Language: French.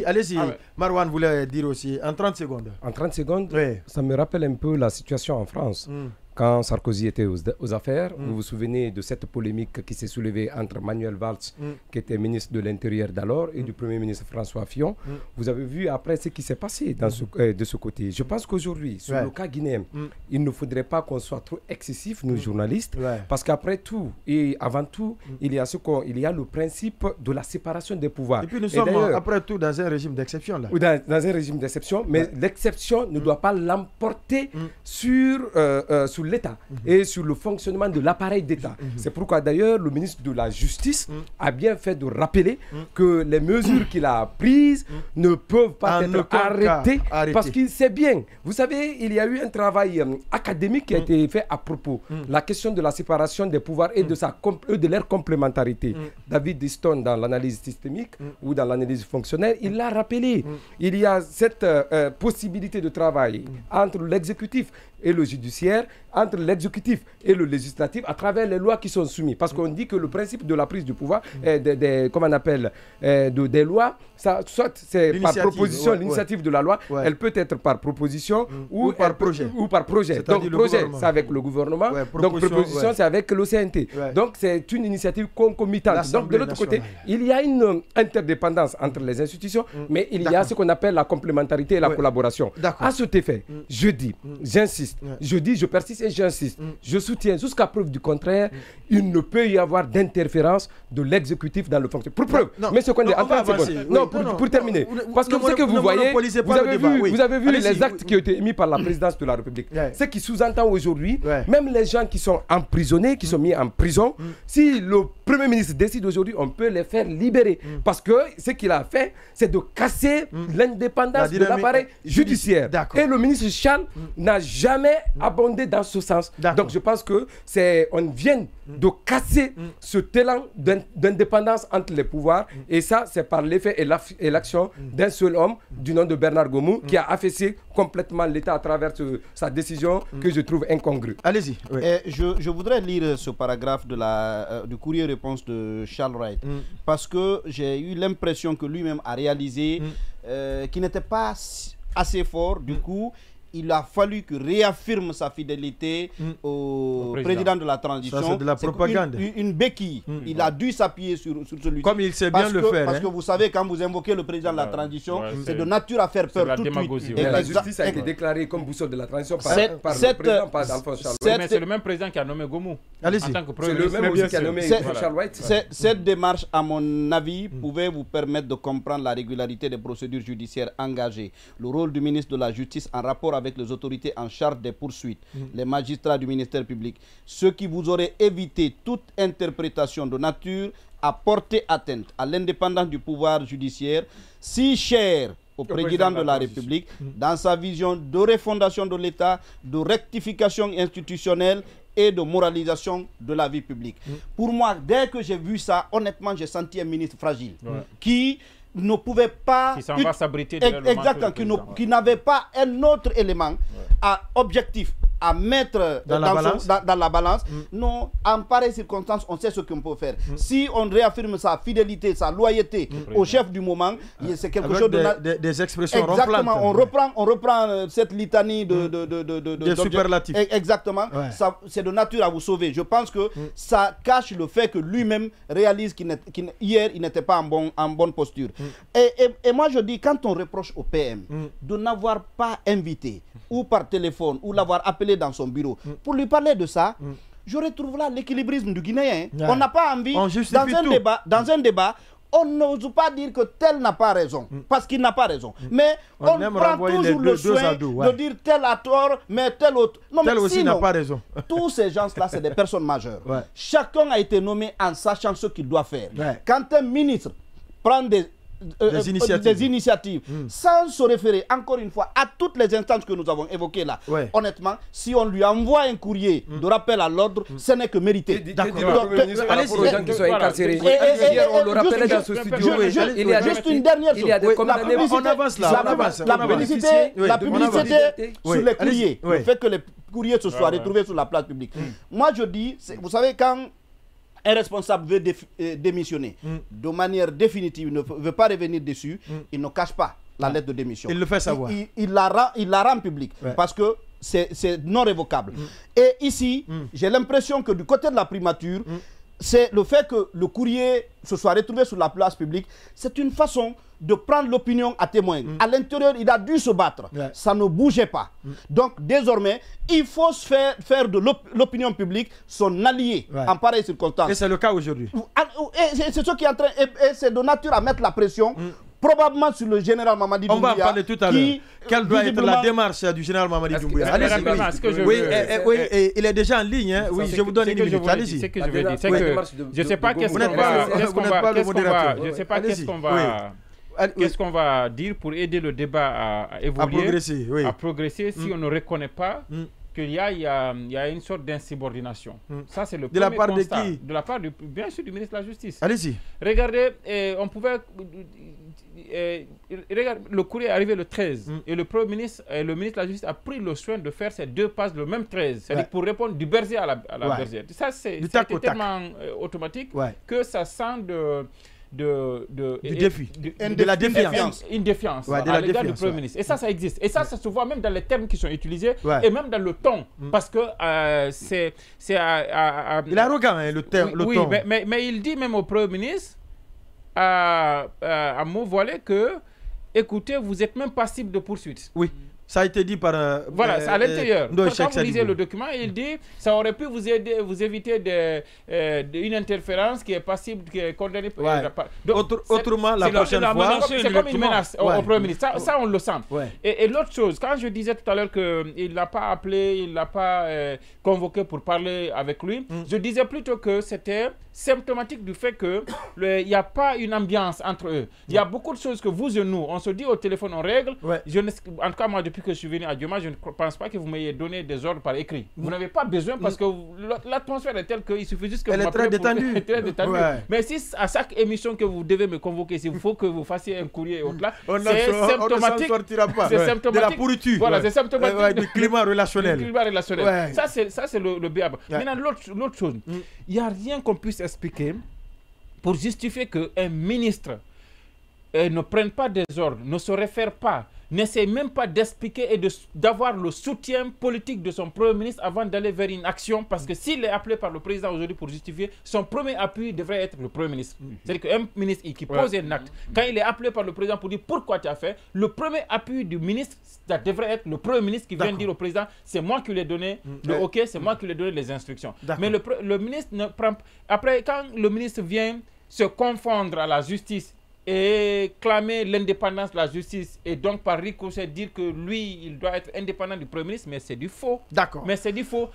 allez-y. Marwan voulait dire aussi, en 30 secondes. En 30 secondes, ça me rappelle un peu la situation en France. Quand Sarkozy était aux affaires, vous vous souvenez de cette polémique qui s'est soulevée entre Manuel Valls, qui était ministre de l'Intérieur d'alors, et du Premier ministre François Fillon. Vous avez vu après ce qui s'est passé dans de ce côté. Je pense qu'aujourd'hui, sur le cas guinéen, il ne faudrait pas qu'on soit trop excessif, nous journalistes, parce qu'après tout, et avant tout, il y a le principe de la séparation des pouvoirs. Et puis nous sommes, après tout, dans un régime d'exception. Dans un régime d'exception, mais l'exception ne doit pas l'emporter sur l'État et sur le fonctionnement de l'appareil d'État. C'est pourquoi d'ailleurs le ministre de la Justice a bien fait de rappeler que les mesures qu'il a prises ne peuvent pas être arrêtées parce qu'il sait bien. Vous savez, il y a eu un travail académique qui a été fait à propos la question de la séparation des pouvoirs et de leur complémentarité. David Easton, dans l'analyse systémique ou dans l'analyse fonctionnelle, il l'a rappelé. Il y a cette possibilité de travail entre l'exécutif et le judiciaire, entre l'exécutif et le législatif, à travers les lois qui sont soumises. Parce qu'on dit que le principe de la prise du pouvoir, comment on appelle, des lois, ça, soit c'est par proposition, l'initiative de la loi, elle peut être par proposition ou par projet. Donc projet, c'est avec le gouvernement, donc proposition, c'est avec l'OCNT. Donc c'est une initiative concomitante. Donc de l'autre côté, il y a une interdépendance entre les institutions, mais il y a ce qu'on appelle la complémentarité et la collaboration. À cet effet, je dis, j'insiste, je dis, je persiste et j'insiste. Je soutiens jusqu'à preuve du contraire, il ne peut y avoir d'interférence de l'exécutif dans le fonctionnement. Pour preuve, mais ce qu'on est en 30 secondes. Non, pour terminer. Parce que ce que vous voyez, vous avez vu les actes qui ont été émis par la présidence de la République. Ce qui sous-entend aujourd'hui, même les gens qui sont emprisonnés, qui sont mis en prison, si le Premier ministre décide aujourd'hui, on peut les faire libérer. Parce que ce qu'il a fait, c'est de casser l'indépendance de l'appareil judiciaire. Et le ministre Charles n'a jamais abondé dans ce sens. Donc je pense que on vient de casser ce talent d'indépendance entre les pouvoirs et ça c'est par l'effet et l'action d'un seul homme du nom de Bernard Gomou qui a affaissé complètement l'État à travers sa décision que je trouve incongrue. Allez-y. Je voudrais lire ce paragraphe du courrier réponse de Charles Wright parce que j'ai eu l'impression que lui-même a réalisé qu'il n'était pas assez fort. Du coup, il a fallu qu'il réaffirme sa fidélité au président de la transition. Ça, c'est de la propagande. Une béquille. Il a dû s'appuyer sur celui-ci. Comme il sait bien le faire. Parce que vous savez, quand vous invoquez le président de la transition, c'est de nature à faire peur tout de suite. La justice a été déclarée comme boussole de la transition par le président, par Alphonse Charles White. Mais c'est le même président qui a nommé Gomou. Allez-y. C'est le même aussi qui a nommé Charles White. Cette démarche, à mon avis, pouvait vous permettre de comprendre la régularité des procédures judiciaires engagées, le rôle du ministre de la Justice en rapport avec les autorités en charge des poursuites, les magistrats du ministère public, ce qui vous aurait évité toute interprétation de nature à porter atteinte à l'indépendance du pouvoir judiciaire, si cher au président de la République, dans sa vision de refondation de l'État, de rectification institutionnelle et de moralisation de la vie publique. Pour moi, dès que j'ai vu ça, honnêtement, j'ai senti un ministre fragile qui ne pouvait pas... Qui s'en va s'abriter exactement, qui n'avait pas un autre élément objectif à mettre dans la balance. Non, en pareille circonstance, on sait ce qu'on peut faire. Si on réaffirme sa fidélité, sa loyauté au chef du moment, c'est quelque chose des expressions exactement, on reprend cette litanie de superlatifs. Exactement, c'est de nature à vous sauver. Je pense que ça cache le fait que lui-même réalise qu'hier, il n'était pas en bonne posture. Et moi, je dis, quand on reproche au PM de n'avoir pas invité, ou par téléphone, ou l'avoir appelé dans son bureau, pour lui parler de ça, je retrouve là l'équilibrisme du Guinéen. On n'a pas envie, dans un débat, on n'ose pas dire que tel n'a pas raison, parce qu'il n'a pas raison. Mais on prend toujours le soin de dire tel a tort, mais tel autre. Non, tel aussi n'a pas raison. Tous ces gens-là, c'est des personnes majeures. Chacun a été nommé en sachant ce qu'il doit faire. Quand un ministre prend des initiatives sans se référer encore une fois à toutes les instances que nous avons évoquées là. Honnêtement, si on lui envoie un courrier de rappel à l'ordre, ce n'est que mérité. Allez-y, aux gens qui sont incarcérés. Hier, on le rappelait dans ce studio. Il y a juste une dernière chose. La publicité sur les courriers, le fait que les courriers se soient retrouvés sur la place publique. Moi, je dis, vous savez, quand un responsable veut démissionner de manière définitive, ne veut pas revenir dessus, il ne cache pas la lettre de démission. Il le fait savoir. Il la rend publique parce que c'est non révocable. Et ici, j'ai l'impression que du côté de la primature, c'est le fait que le courrier se soit retrouvé sur la place publique, c'est une façon de prendre l'opinion à témoin. À l'intérieur, il a dû se battre. Ça ne bougeait pas. Donc, désormais, il faut faire de l'opinion publique son allié en pareille circonstance. Et c'est le cas aujourd'hui. C'est ce qui est en train... Et c'est de nature à mettre la pression... probablement sur le général Mamadi Doumbouya. On va en parler tout à l'heure. Quelle doit être la démarche du général Mamadi Doumbouya? Oui, il est déjà en ligne. Hein. Oui, je vous donne une minute. Allez-y. Ce que je veux dire, c'est que je ne sais pas qu'est-ce qu'on va dire pour aider le débat à évoluer, à progresser, si on ne reconnaît pas qu'il y a une sorte d'insubordination. Ça, c'est le premier constat. De la part, bien sûr, du ministre de la Justice. Allez-y. Regardez, on pouvait... regarde, le courrier est arrivé le 13 et le Premier ministre et le ministre de la Justice a pris le soin de faire ces 2 pages le même 13, c'est-à-dire pour répondre du berger à la bergère. Ça, c'est tellement automatique que ça sent de la défiance. Une défiance à l'égard du Premier ministre. Et ça existe. Et ça se voit même dans les termes qui sont utilisés et même dans le ton. Parce que c'est... Il est arrogant, hein, le ton. Oui, mais il dit même au Premier ministre, à mot voilé, que, écoutez, vous n'êtes même pas cible de poursuite. Oui. Ça a été dit par... voilà, c'est à l'intérieur. Quand vous lisez le document, il dit ça aurait pu vous aider, vous éviter une interférence qui est passible, qui est condamnée. Autrement, la prochaine fois... C'est comme une menace au Premier ministre. Ça, on le sent. Et l'autre chose, quand je disais tout à l'heure qu'il n'a pas appelé, il n'a pas convoqué pour parler avec lui, je disais plutôt que c'était symptomatique du fait qu'il n'y a pas une ambiance entre eux. Il y a beaucoup de choses que vous et nous, on se dit au téléphone, on règle. En tout cas, moi, depuis que je suis venu à Dioma, je ne pense pas que vous m'ayez donné des ordres par écrit. Vous n'avez pas besoin parce que l'atmosphère est telle qu'il suffit juste que vous m'appelez. Elle est très détendue. Mais si à chaque émission que vous devez me convoquer, il faut que vous fassiez un courrier et autre là, c'est symptomatique. C'est symptomatique. De la pourriture. Voilà, c'est symptomatique. Du climat relationnel. Ça, c'est le béaba. Maintenant, l'autre chose, il n'y a rien qu'on puisse expliquer pour justifier qu'un ministre ne prenne pas des ordres, ne se réfère pas, n'essaie même pas d'expliquer et d'avoir le soutien politique de son Premier ministre avant d'aller vers une action, parce que s'il est appelé par le président aujourd'hui pour justifier, son premier appui devrait être le Premier ministre. C'est-à-dire qu'un ministre qui pose un acte, quand il est appelé par le président pour dire pourquoi tu as fait, le premier appui du ministre, ça devrait être le Premier ministre qui vient dire au président, c'est moi qui lui ai donné le OK, c'est moi qui lui ai donné les instructions. Mais le ministre ne prend... Après, quand le ministre vient se confondre à la justice et clamer l'indépendance de la justice et donc par ricochet dire que lui, il doit être indépendant du Premier ministre, mais c'est du faux. D'accord. Mais c'est du faux.